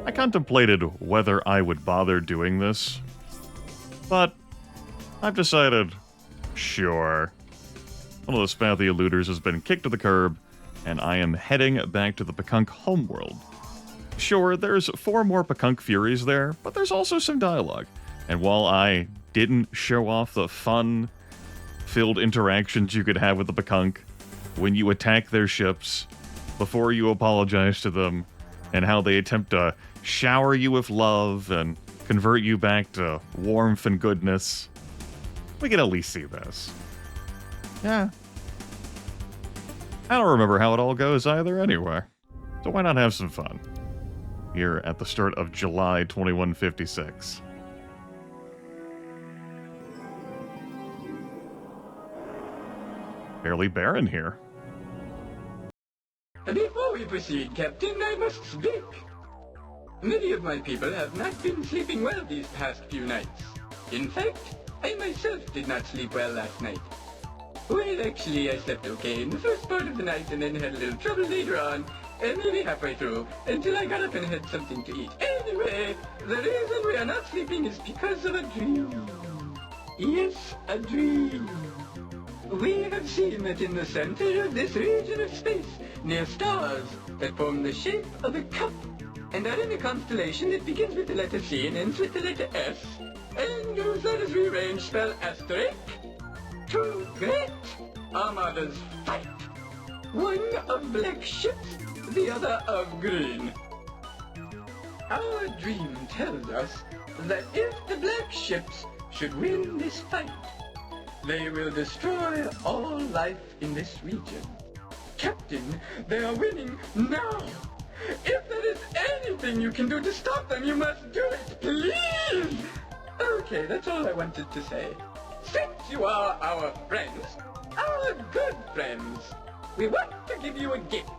I contemplated whether I would bother doing this, but I've decided, sure. One of the Spathy Eluders has been kicked to the curb, and I am heading back to the Pkunk homeworld. Sure, there's 4 more Pkunk Furies there, but there's also some dialogue. And while I didn't show off the fun-filled interactions you could have with the Pkunk when you attack their ships, before you apologize to them, and how they attempt to shower you with love and convert you back to warmth and goodness, we can at least see this. Yeah. I don't remember how it all goes either anyway, so why not have some fun? Here at the start of July 2156. Fairly barren here. Before we proceed, Captain, I must speak. Many of my people have not been sleeping well these past few nights. In fact, I myself did not sleep well last night. Well, actually, I slept okay in the first part of the night and then had a little trouble later on, and maybe halfway through, until I got up and had something to eat. Anyway, the reason we are not sleeping is because of a dream. Yes, a dream. We have seen that in the center of this region of space, near stars that form the shape of a cup, and are in a constellation that begins with the letter C and ends with the letter S, and goes on as rearranged spell asterisk, 2 great armadas fight. One of black ships, the other of green. Our dream tells us that if the black ships should win this fight, they will destroy all life in this region. Captain, they are winning now. If there is anything you can do to stop them, you must do it, please! Okay, that's all I wanted to say. Since you are our friends, our good friends, we want to give you a gift.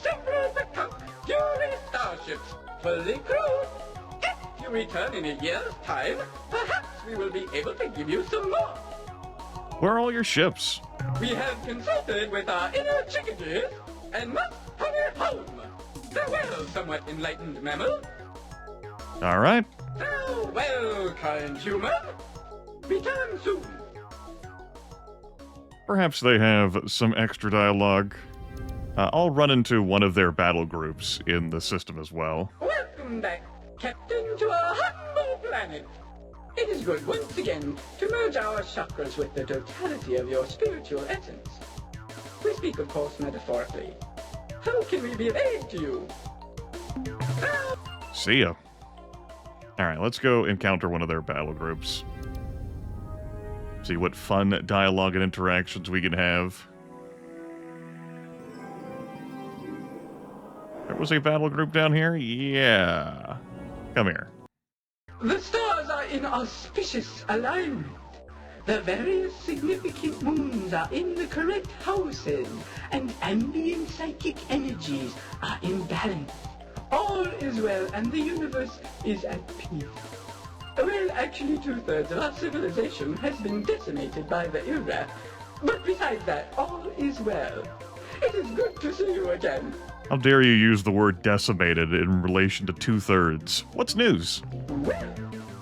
Several Pkunk Fury starships, fully crewed. If you return in a year's time, perhaps we will be able to give you some more. Where are all your ships? We have consulted with our inner chickadees and must hurry home. Farewell, somewhat enlightened mammal. Alright. Farewell, kind human. Return soon. Perhaps they have some extra dialogue. I'll run into one of their battle groups in the system as well. Welcome back, Captain, to our humble planet. It is good once again to merge our chakras with the totality of your spiritual essence. We speak, of course, metaphorically. How can we be of aid to you? See ya. Alright, let's go encounter one of their battle groups. See what fun dialogue and interactions we can have. There was a battle group down here? Yeah. Come here. The stars are in auspicious alignment. The various significant moons are in the correct houses, and ambient psychic energies are in balance. All is well, and the universe is at peace. Well, actually, 2/3 of our civilization has been decimated by the Ur-Quan, but besides that, all is well. It is good to see you again. How dare you use the word decimated in relation to 2/3? What's news? Well,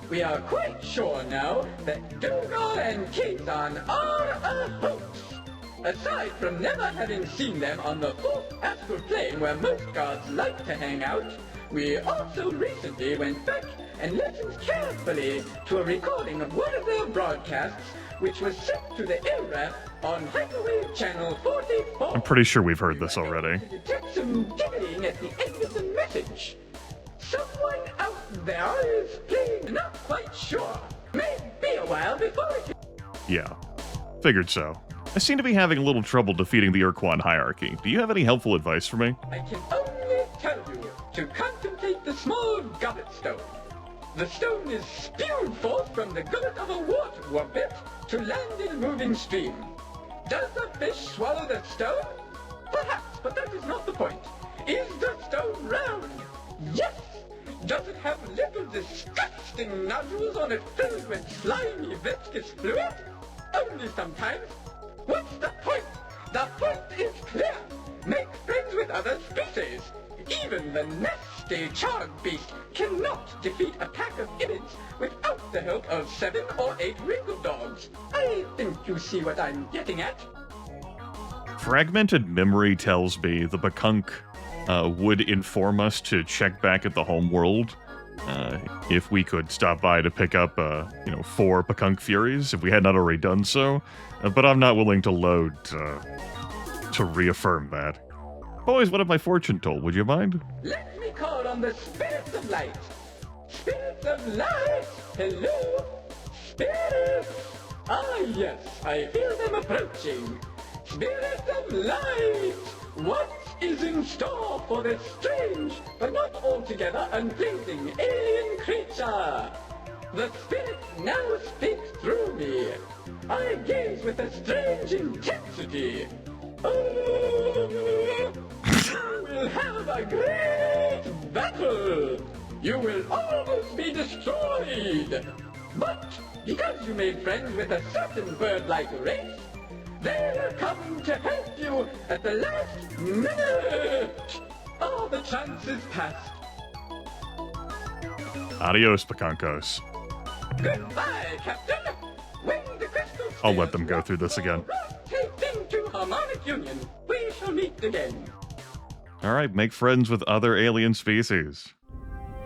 we are quite sure now that Dougal and Kazon are a hoax. Aside from never having seen them on the 4th astral plane where most gods like to hang out, we also recently went back and listened carefully to a recording of one of their broadcasts, which was sent to the Ur-Quan on Hyperwave Channel 44. I'm pretty sure we've heard this already. To detect some dinging at the end of the message. Someone out there is playing, not quite sure. May be a while before it... Yeah, figured so. I seem to be having a little trouble defeating the Ur-Quan hierarchy. Do you have any helpful advice for me? I can only tell you to contemplate the small goblet stone. The stone is spewed forth from the gullet of a water whoppet to land in a moving stream. Does the fish swallow the stone? Perhaps, but that is not the point. Is the stone round? Yes! Does it have little disgusting nodules on it filled with slimy viscous fluid? Only sometimes. What's the point? The point is clear. Make friends with others the species. Even the nasty charred beast cannot defeat a pack of imps without the help of 7 or 8 wrinkled dogs. I think you see what I'm getting at. Fragmented memory tells me the Pkunk would inform us to check back at the homeworld if we could stop by to pick up, 4 Pkunk Furies, if we had not already done so. But I'm not willing to load to reaffirm that. Boys, what have my fortune told? Would you mind? Let me call on the spirits of light. Spirits of light! Hello? Spirits! Ah, yes, I feel them approaching. Spirits of light! What is in store for this strange, but not altogether unpleasing alien creature? The spirit now speaks through me. I gaze with a strange intensity. Oh, you will have a great battle. You will almost be destroyed. But because you made friends with a certain bird-like race, they'll come to help you at the last minute. All the chances past. Adios, Pkunkos. Goodbye, Captain. When the crystal I'll let them go through this again. rotating to harmonic union, we shall meet again. Alright, make friends with other alien species.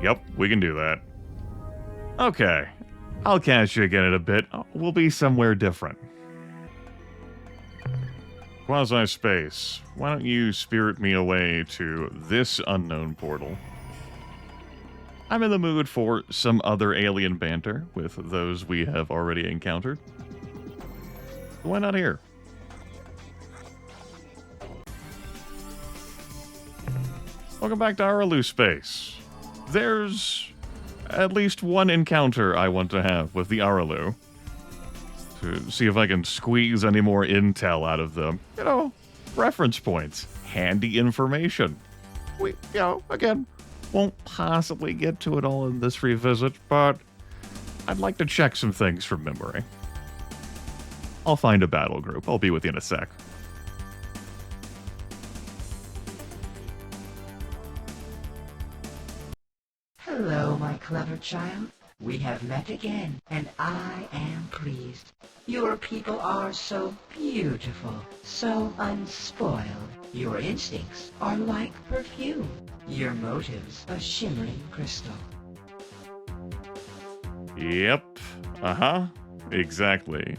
Yep, we can do that. Okay, I'll catch you again in a bit. We'll be somewhere different. Quasi-space, why don't you spirit me away to this unknown portal? I'm in the mood for some other alien banter with those we have already encountered. Why not here? Welcome back to Arilou space. There's at least one encounter I want to have with the Arilou to see if I can squeeze any more intel out of them. Reference points, handy information. We, again, won't possibly get to it all in this revisit, but I'd like to check some things from memory. I'll find a battle group. I'll be with you in a sec. Hello, my clever child. We have met again, and I am pleased. Your people are so beautiful, so unspoiled. Your instincts are like perfume. Your motives a shimmering crystal. Yep. Exactly.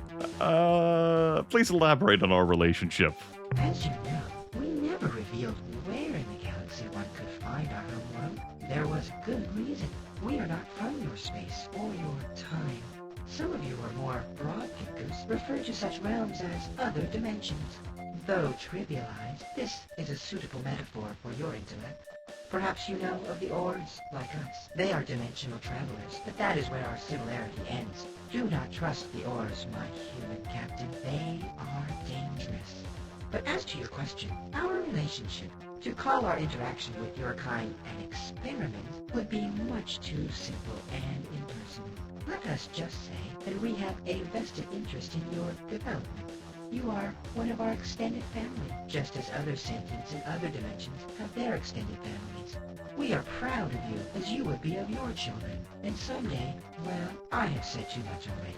Please elaborate on our relationship. As you know, we never revealed where in the galaxy one could find our homeworld. There was good reason. We are not from your space or your time. Some of you are more broad thinkers, refer to such realms as other dimensions. Though trivialized, this is a suitable metaphor for your intellect. Perhaps you know of the Ors, like us. They are dimensional travelers, but that is where our similarity ends. Do not trust the Ors, my human captain. They are dangerous. But as to your question, our relationship, to call our interaction with your kind an experiment, would be much too simple and impersonal. Let us just say that we have a vested interest in your development. You are one of our extended family, just as other sentients in other dimensions have their extended families. We are proud of you as you would be of your children. And someday, well, I have said too much already.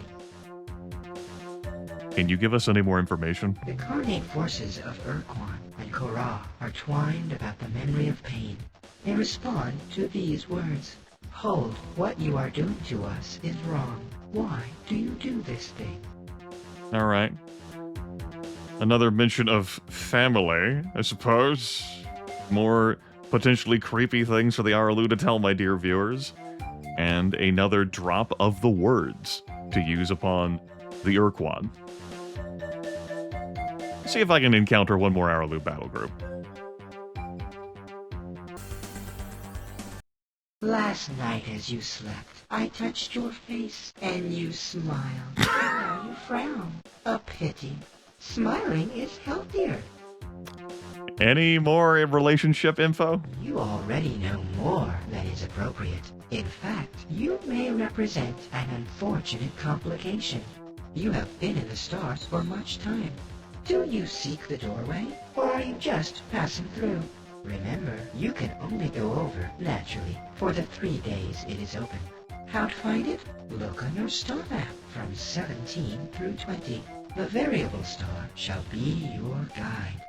Can you give us any more information? The carnate forces of Ur-Quan and Korra are twined about the memory of pain. They respond to these words. Hold, what you are doing to us is wrong. Why do you do this thing? Alright. Another mention of family, I suppose. More potentially creepy things for the Arilou to tell my dear viewers. And another drop of the words to use upon the Ur-Quan. See if I can encounter one more Arilou battle group. Last night as you slept, I touched your face and you smiled. Now you frown. A pity. Smiling is healthier. Any more relationship info? You already know more than is appropriate. In fact, you may represent an unfortunate complication. You have been in the stars for much time. Do you seek the doorway, or are you just passing through? Remember, you can only go over, naturally, for the 3 days it is open. How to find it? Look on your star map from 17 through 20. The variable star shall be your guide.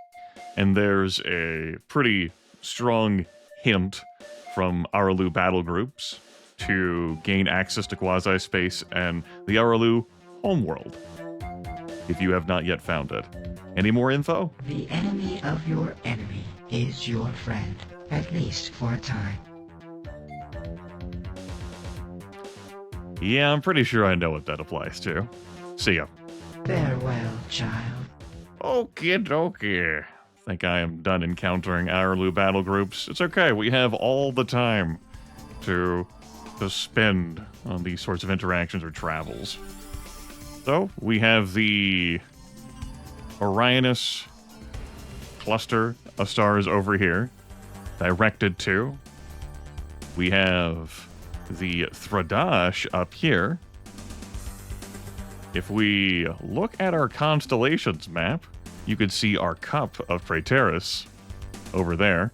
And there's a pretty strong hint from Arilou battle groups to gain access to quasi-space and the Arilou homeworld, if you have not yet found it. Any more info? The enemy of your enemy is your friend, at least for a time. Yeah, I'm pretty sure I know what that applies to. See ya. Farewell, child. Okie dokie. Think I am done encountering Arilou battle groups. It's okay, we have all the time to spend on these sorts of interactions or travels. So, we have the Orionis cluster of stars over here, directed to. We have the Thradash up here. If we look at our constellations map, you could see our cup of Praeteris over there,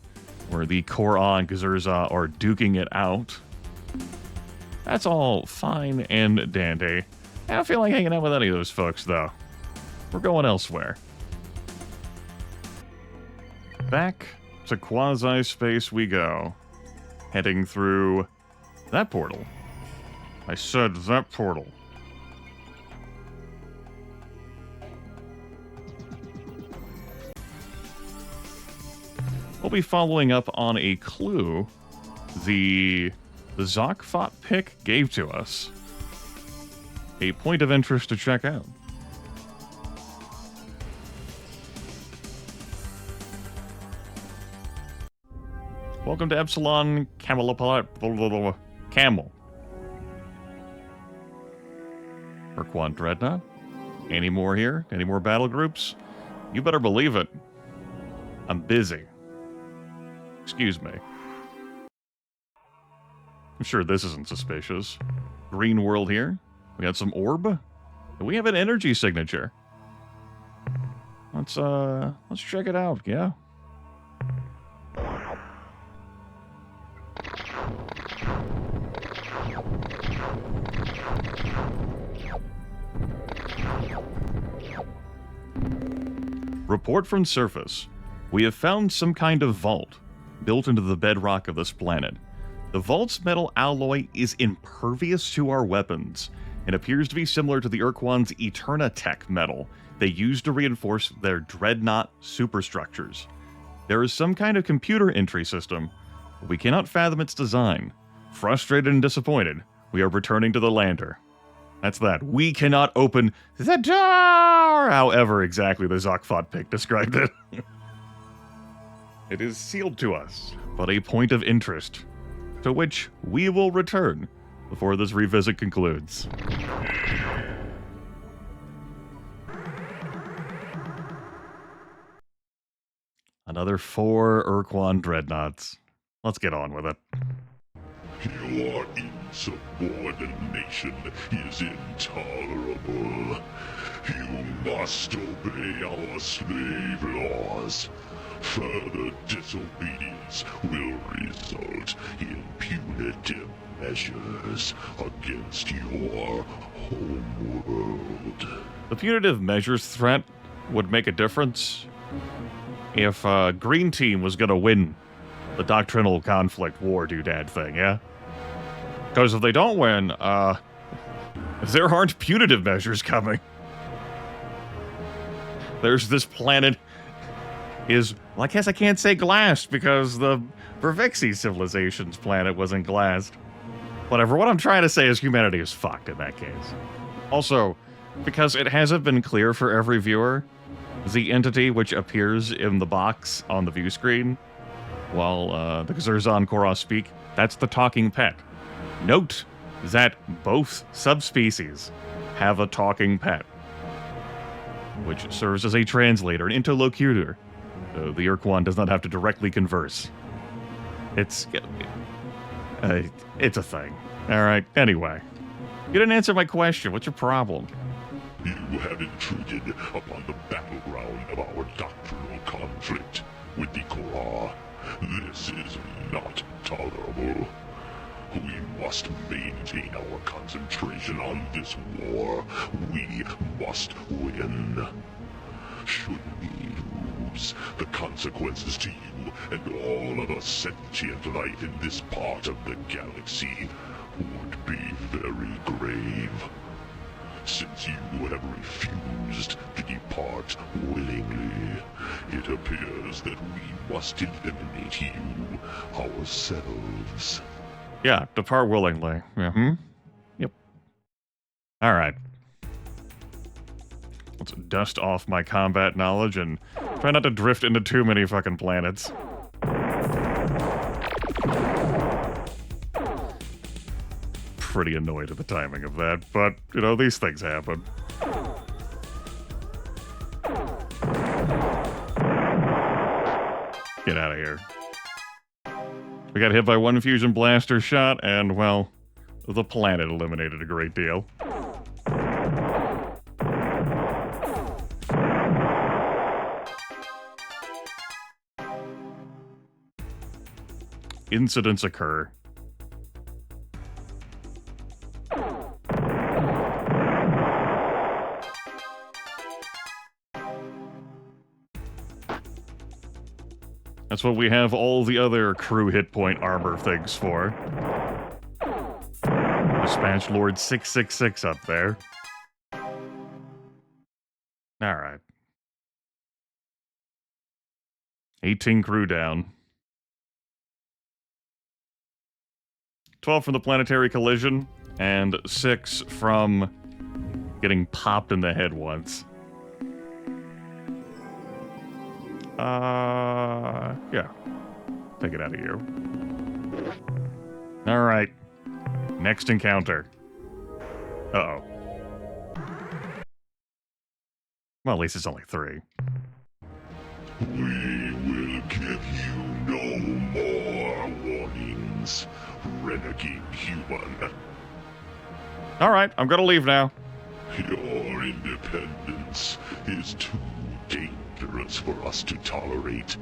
where the Koran and Gzurza are duking it out. That's all fine and dandy. I don't feel like hanging out with any of those folks, though. We're going elsewhere. Back to quasi-space we go. Heading through that portal. I said that portal. We'll be following up on a clue the Zoq-Fot-Pik gave to us. A point of interest to check out. Welcome to Epsilon Camel. Ur-Quan Dreadnought. Any more here? Any more battle groups? You better believe it. I'm busy. Excuse me. I'm sure this isn't suspicious. Green world here. We got some orb. And we have an energy signature. Let's check it out, yeah. Report from surface. We have found some kind of vault built into the bedrock of this planet. The vault's metal alloy is impervious to our weapons and appears to be similar to the Ur-Quan's Eternatech metal they use to reinforce their dreadnought superstructures. There is some kind of computer entry system, but we cannot fathom its design. Frustrated and disappointed, we are returning to the lander. That's that. We cannot open the door! However exactly the Zoq-Fot-Pik described it. It is sealed to us, but a point of interest, to which we will return before this revisit concludes. Another 4 Ur-Quan dreadnoughts. Let's get on with it. Your insubordination is intolerable. You must obey our slave laws. Further disobedience will result in punitive measures against your homeworld. The punitive measures threat would make a difference if Green Team was going to win the doctrinal conflict war doodad thing, yeah? Because if they don't win, there aren't punitive measures coming. There's this planet is, well, I guess I can't say glassed because the Vervixi civilization's planet wasn't glassed. Whatever, what I'm trying to say is humanity is fucked in that case. Also, because it hasn't been clear for every viewer, the entity which appears in the box on the view screen while the Gzurza Korra speak, that's the talking pet. Note that both subspecies have a talking pet, which serves as a translator, an interlocutor. So the Ur-Quan does not have to directly converse. It's a thing. Alright, anyway. You didn't answer my question. What's your problem? You have intruded upon the battleground of our doctrinal conflict with the Korra. This is not tolerable. We must maintain our concentration on this war. We must win. Should we lose, the consequences to you and all other sentient life in this part of the galaxy would be very grave. Since you have refused to depart willingly, it appears that we must eliminate you ourselves. Yeah, depart willingly. Mm-hmm. Yep. Alright. Let's dust off my combat knowledge and try not to drift into too many fucking planets. Pretty annoyed at the timing of that, but, you know, these things happen. Get out of here. We got hit by one fusion blaster shot, and, well, the planet eliminated a great deal. Incidents occur. That's what we have all the other crew hit point armor things for. Dispatch Lord 666 up there. Alright. 18 crew down. 12 from the planetary collision, and 6 from getting popped in the head once. Yeah. Take it out of here. Alright. Next encounter. Uh-oh. Well, at least it's only 3. We will give you no more warnings, renegade human. Alright, I'm gonna leave now. Your independence is too dangerous for us to tolerate.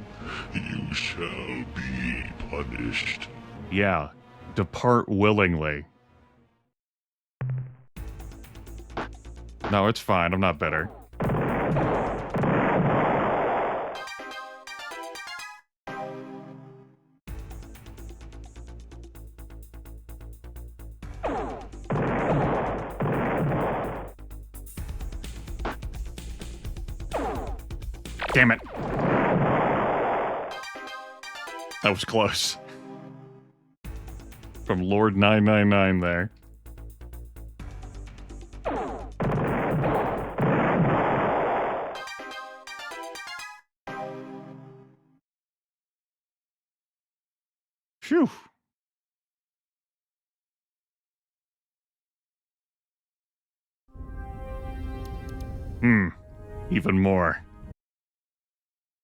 You shall be punished. Yeah. Depart willingly. No, it's fine. I'm not bitter. Damn it. That was close. From Lord 999 there. Phew. Even more.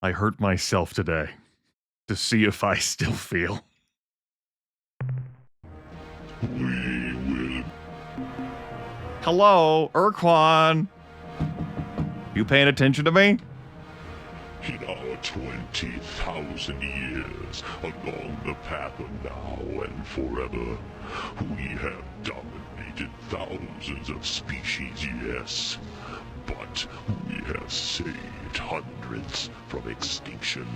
I hurt myself today to see if I still feel. We will. Hello, Ur-Quan. You paying attention to me? In our 20,000 years, along the path of now and forever, we have dominated thousands of species, yes, but we have saved hundreds from extinction.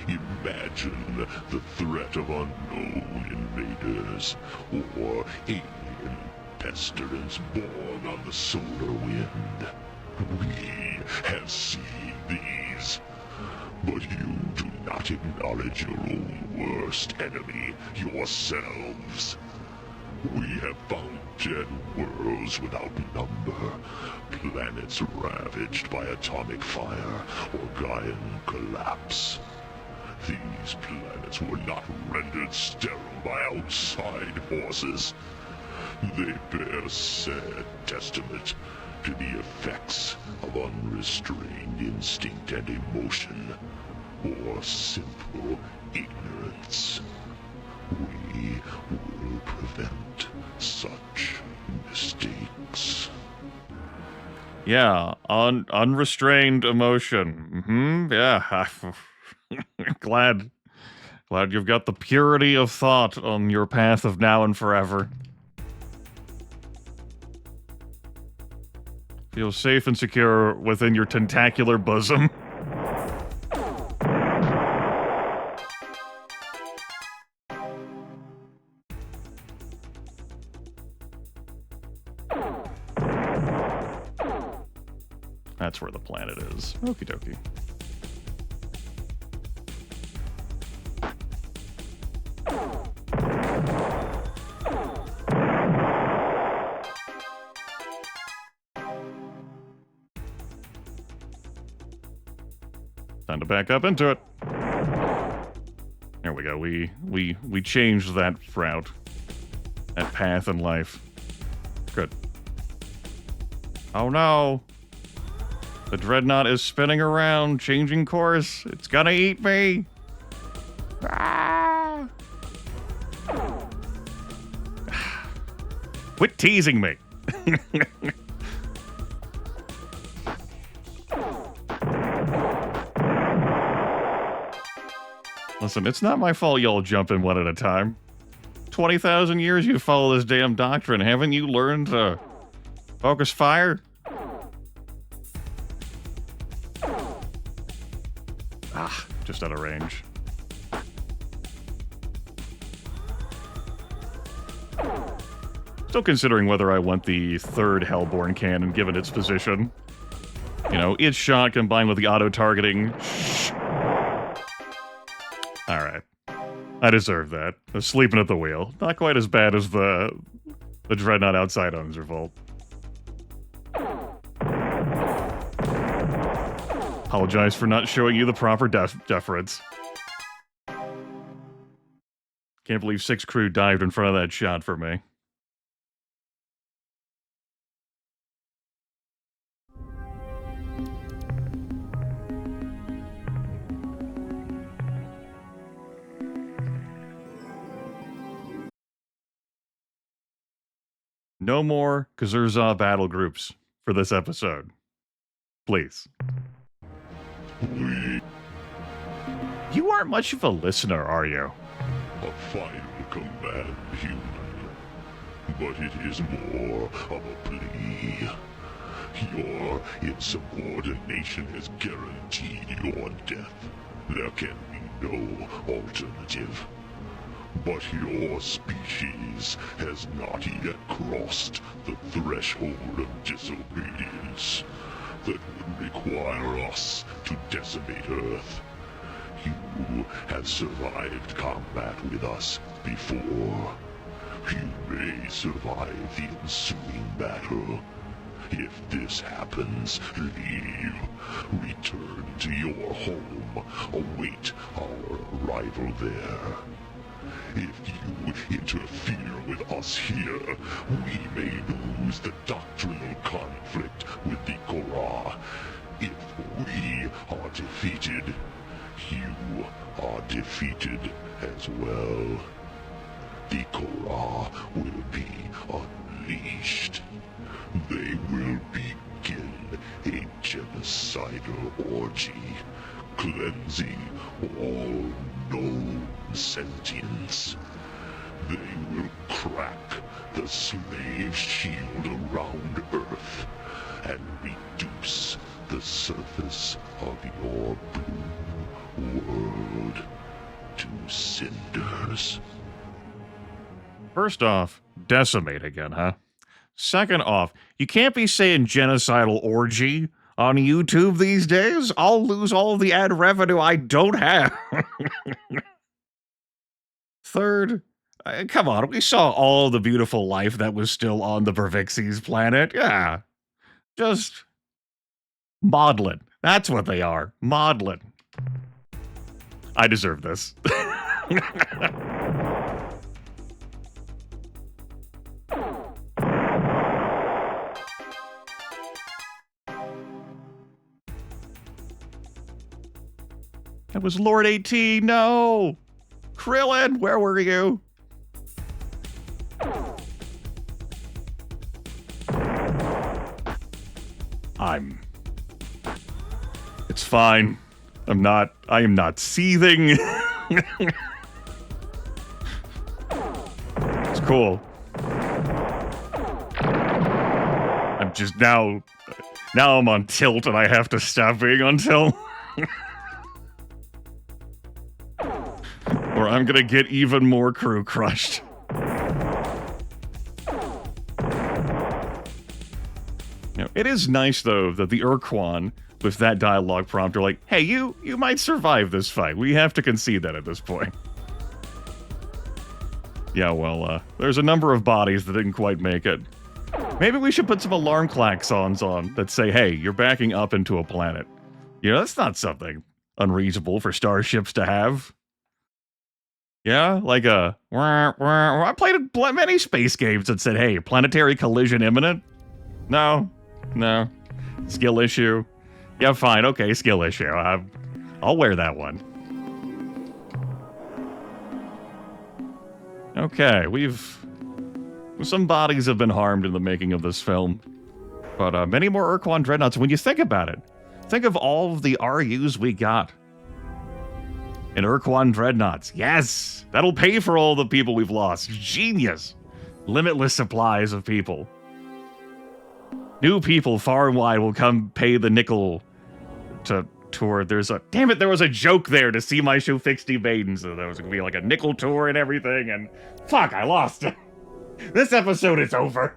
You imagine the threat of unknown invaders, or alien pestilence born on the solar wind. We have seen these, but you do not acknowledge your own worst enemy, yourselves. We have found dead worlds without number, planets ravaged by atomic fire or Gaian collapse. These planets were not rendered sterile by outside forces. They bear sad testament to the effects of unrestrained instinct and emotion, or simple ignorance. We will prevent such mistakes. Yeah, unrestrained emotion. Yeah. Glad you've got the purity of thought on your path of now and forever. Feel safe and secure within your tentacular bosom. That's where the planet is. Okie dokie. Time to back up into it. There we go. We changed that route. That path in life. Good. Oh no. The dreadnought is spinning around, changing course. It's gonna eat me. Ah. Quit teasing me. Listen, it's not my fault y'all jump in one at a time. 20,000 years you follow this damn doctrine. Haven't you learned to focus fire? Ah, just out of range. Still considering whether I want the third Hellborn cannon given its position. You know, its shot combined with the auto-targeting. Alright. I deserve that. I was sleeping at the wheel. Not quite as bad as the dreadnought outside Unzervolt. Apologize for not showing you the proper deference. Can't believe 6 crew dived in front of that shot for me. No more Kazurza battle groups for this episode. Please. You aren't much of a listener, are you? A final command, human. But it is more of a plea. Your insubordination has guaranteed your death. There can be no alternative. But your species has not yet crossed the threshold of disobedience that would require us to decimate Earth. You have survived combat with us before. You may survive the ensuing battle. If this happens, leave. Return to your home. Await our arrival there. If you interfere with us here, we may lose the doctrinal conflict with the Korra. If we are defeated, you are defeated as well. The Korra will be unleashed. They will begin a genocidal orgy, cleansing all known sentience. They will crack the slave shield around Earth and reduce the surface of your blue world to cinders. First off, decimate again, huh? Second off, you can't be saying genocidal orgy on YouTube these days. I'll lose all of the ad revenue I don't have. Third, come on, we saw all the beautiful life that was still on the Vervixi's planet. Yeah, just maudlin. That's what they are, maudlin. I deserve this. That was Lord AT, no! Krillin, where were you? It's fine. I am not seething. It's cool. I'm just now I'm on tilt and I have to stop being on tilt. Or I'm gonna get even more crew crushed. It is nice, though, that the Ur-Quan, with that dialogue prompt, are like, hey, you might survive this fight. We have to concede that at this point. Yeah, well, there's a number of bodies that didn't quite make it. Maybe we should put some alarm klaxons on that say, hey, you're backing up into a planet. That's not something unreasonable for starships to have. Yeah, like I played many space games that said, hey, planetary collision imminent. No. Skill issue. Yeah, fine. Okay, skill issue. I'll wear that one. Okay, some bodies have been harmed in the making of this film. But many more Ur-Quan dreadnoughts. When you think about it, think of all of the RUs we got in Ur-Quan dreadnoughts. Yes! That'll pay for all the people we've lost. Genius! Limitless supplies of people. New people far and wide will come pay the nickel to tour. There was a joke there to see my show fixed Maiden, so there was gonna be like a nickel tour and everything, and fuck, I lost. This episode is over.